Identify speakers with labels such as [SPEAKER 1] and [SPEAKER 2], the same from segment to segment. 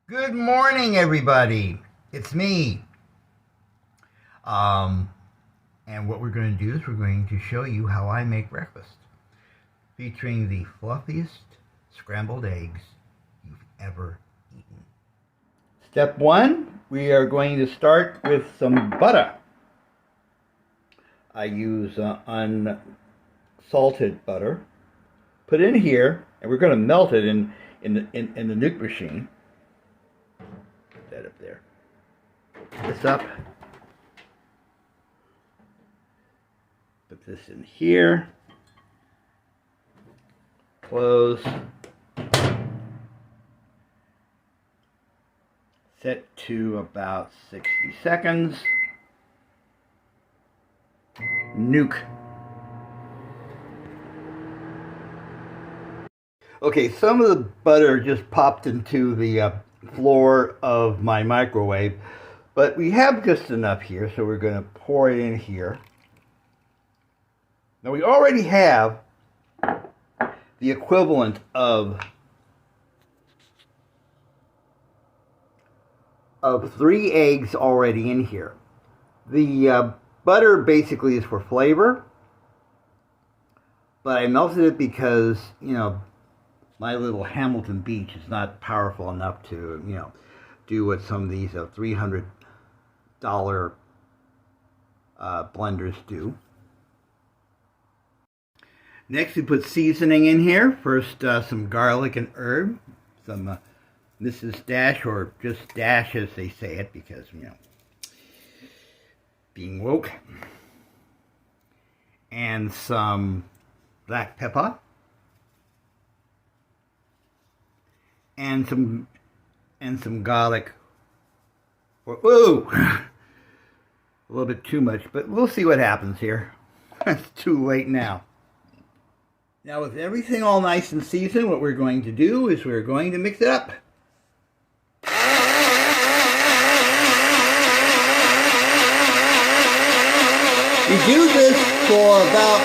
[SPEAKER 1] Good morning, everybody. It's me. Um, and what we're going to do is we're going to show you how I make breakfast, featuring the fluffiest scrambled eggs you've ever eaten. Step one, we are going to start with some butter. I use unsalted butter. Put it in here, and we're going to melt it in the nuke machine. Put that up there. This up. Put this in here. Close. Set to about 60 seconds. Nuke. Okay, some of the butter just popped into the floor of my microwave, but we have just enough here, so we're going to pour it in here. Now we already have the equivalent of 3 eggs already in here. The butter basically is for flavor, but I melted it because, my little Hamilton Beach is not powerful enough to, do what some of these $300 blenders do. Next, we put seasoning in here. First, some garlic and herb, some Mrs. Dash, or just Dash as they say it, because, being woke. And some black pepper. And some garlic. Whoa! A little bit too much, but we'll see what happens here. It's too late now. Now with everything all nice and seasoned, what we're going to do is we're going to mix it up. You do this for about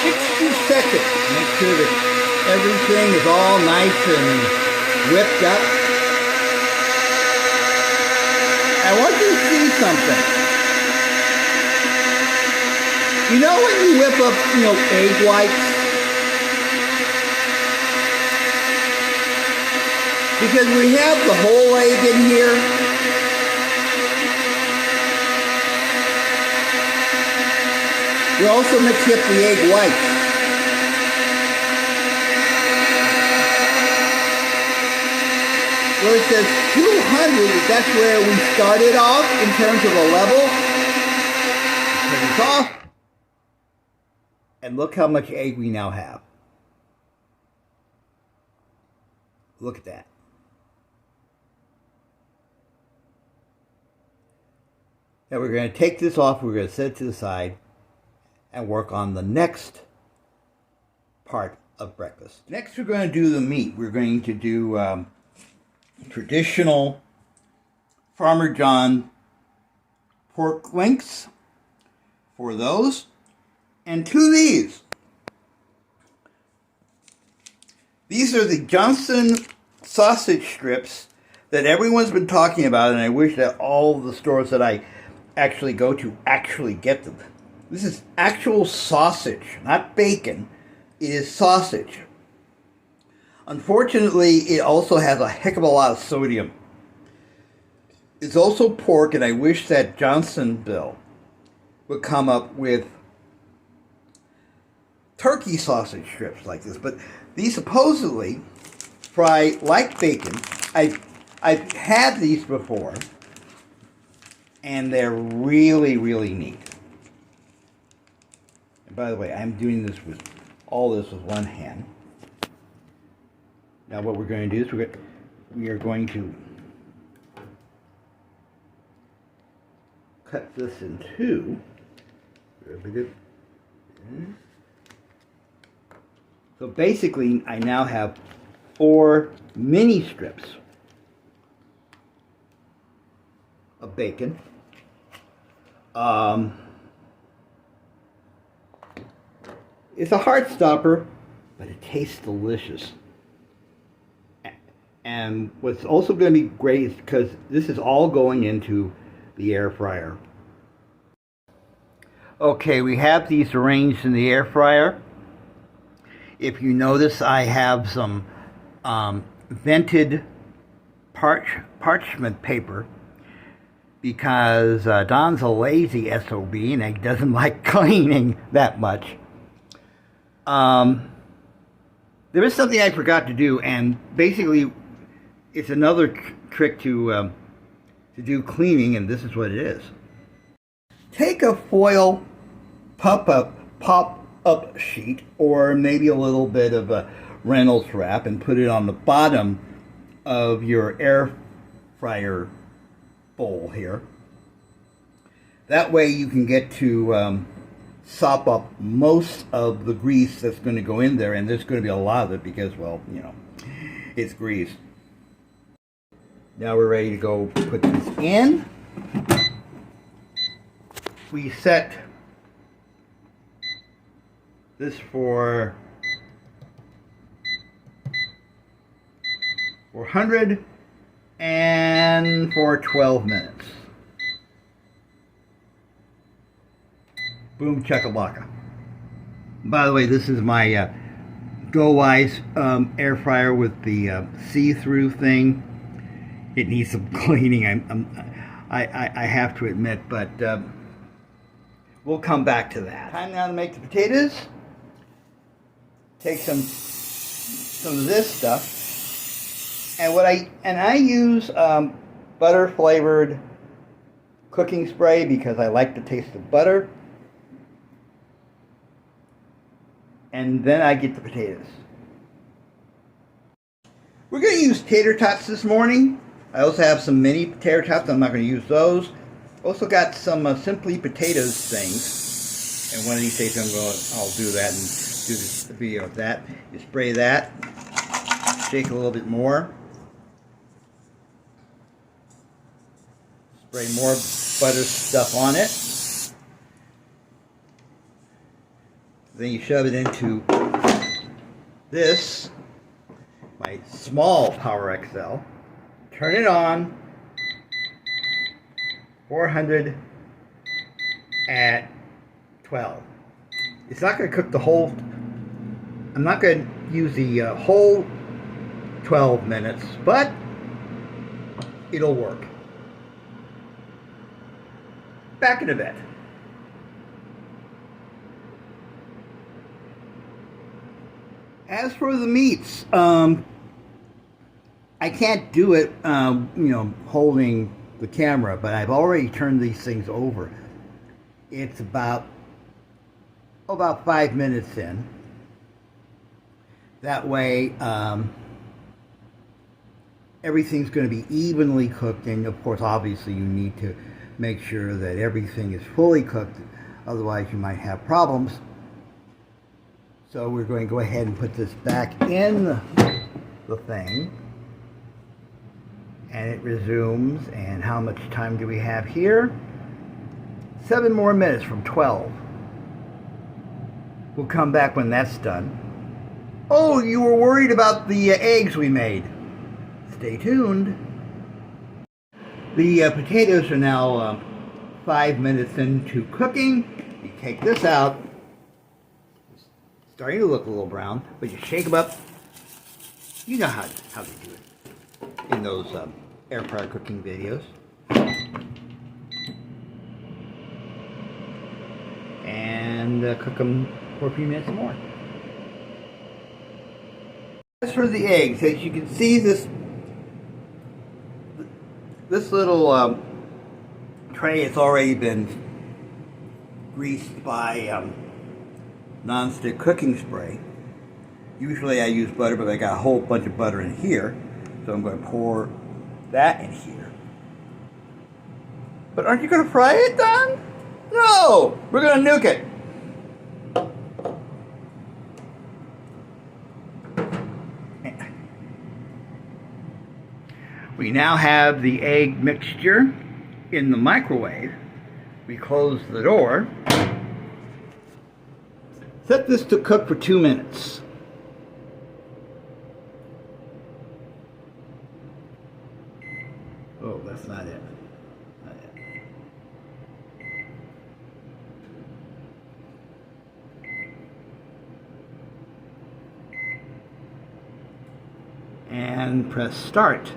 [SPEAKER 1] 60 seconds. Make sure that everything is all nice and whipped up. I want you to see something. You know when you whip up, egg whites? Because we have the whole egg in here. We also mix up the egg whites. Where it says 200, that's where we started off in terms of a level. Turn this off. And look how much egg we now have. Look at that. Now we're going to take this off, we're going to set it to the side and work on the next part of breakfast. Next we're going to do the meat. We're going to do traditional Farmer John pork links for those, and 2 of these. These are the Johnson sausage strips that everyone's been talking about, and I wish that all the stores that I actually go to actually get them. This is actual sausage, not bacon. It is sausage. Unfortunately, it also has a heck of a lot of sodium. It's also pork, and I wish that Johnsonville would come up with turkey sausage strips like this. But these supposedly fry like bacon. I've had these before, and they're really, really neat. And by the way, I'm doing this with all this with one hand. Now what we're going to do is we are going to cut this in 2. So basically, I now have 4 mini strips of bacon. It's a heart stopper, but it tastes delicious. And what's also going to be great is because this is all going into the air fryer. Okay, we have these arranged in the air fryer. If you notice, I have some vented parchment paper because Don's a lazy SOB and he doesn't like cleaning that much. There is something I forgot to do, and basically it's another trick to do cleaning, and this is what it is. Take a foil pop-up sheet, or maybe a little bit of a Reynolds wrap, and put it on the bottom of your air fryer bowl here. That way you can get to sop up most of the grease that's going to go in there, and there's going to be a lot of it because, well, you know, it's grease. Now we're ready to go put this in. We set this for 400 and for 12 minutes. Boom chakalaka. By the way, this is my Go Wise air fryer with the see-through thing. It needs some cleaning, I have to admit, but we'll come back to that. Time now to make the potatoes. Take some of this stuff, and I use butter flavored cooking spray because I like the taste of butter. And then I get the potatoes. We're going to use tater tots this morning. I also have some mini tater tots. I'm not going to use those. Also got some Simply Potatoes things. And one of these days I'll do that and do this video of that. You spray that. Shake a little bit more. Spray more butter stuff on it. Then you shove it into this, my small Power XL. Turn it on, 400 at 12. It's not going to cook the whole, I'm not going to use the whole 12 minutes, but it'll work. Back in a bit. As for the meats, I can't do it, holding the camera, but I've already turned these things over. It's about 5 minutes in. That way, everything's going to be evenly cooked, and of course, obviously, you need to make sure that everything is fully cooked, otherwise you might have problems. So we're going to go ahead and put this back in the thing. And it resumes. And how much time do we have here? 7 more minutes from 12. We'll come back when that's done. Oh, you were worried about the eggs we made. Stay tuned. The potatoes are now 5 minutes into cooking. You take this out. Starting to look a little brown, but you shake them up. You know how they do it in those air fryer cooking videos. And cook them for a few minutes more. As for the eggs, as you can see, this little tray has already been greased by non-stick cooking spray. Usually I use butter, but I got a whole bunch of butter in here, so I'm going to pour that in here. But aren't you going to fry it, Don? No! We're going to nuke it. We now have the egg mixture in the microwave. We close the door. Set this to cook for 2 minutes. Oh, that's not it. Not it. And press start.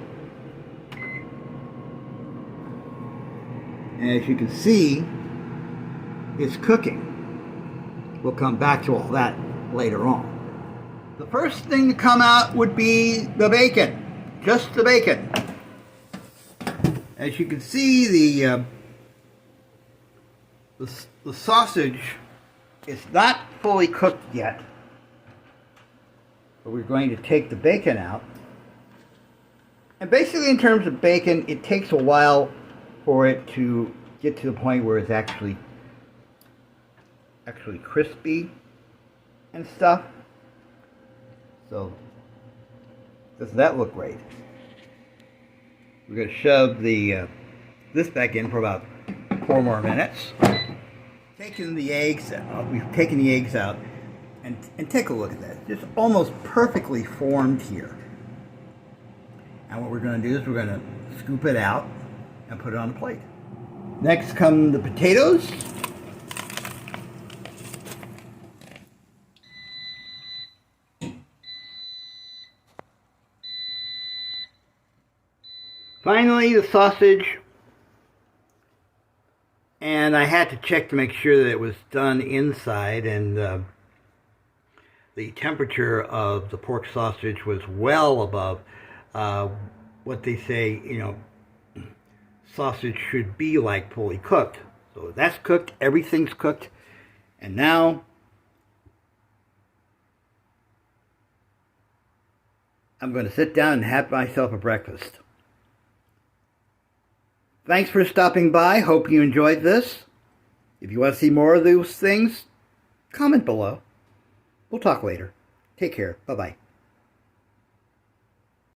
[SPEAKER 1] And as you can see, it's cooking. We'll come back to all that later on. The first thing to come out would be the bacon, just the bacon. As you can see, the sausage is not fully cooked yet, but we're going to take the bacon out. And basically, in terms of bacon, it takes a while for it to get to the point where it's actually crispy and stuff. So, doesn't that look great? We're going to shove this back in for about 4 more minutes. Taking the eggs out, we've taken the eggs out, and take a look at that. It's almost perfectly formed here. And what we're going to do is we're going to scoop it out and put it on the plate. Next come the potatoes. Finally, the sausage, and I had to check to make sure that it was done inside, and the temperature of the pork sausage was well above what they say, sausage should be like fully cooked. So that's cooked, everything's cooked, and now I'm going to sit down and have myself a breakfast. Thanks for stopping by. Hope you enjoyed this. If you want to see more of those things, comment below. We'll talk later. Take care. Bye-bye.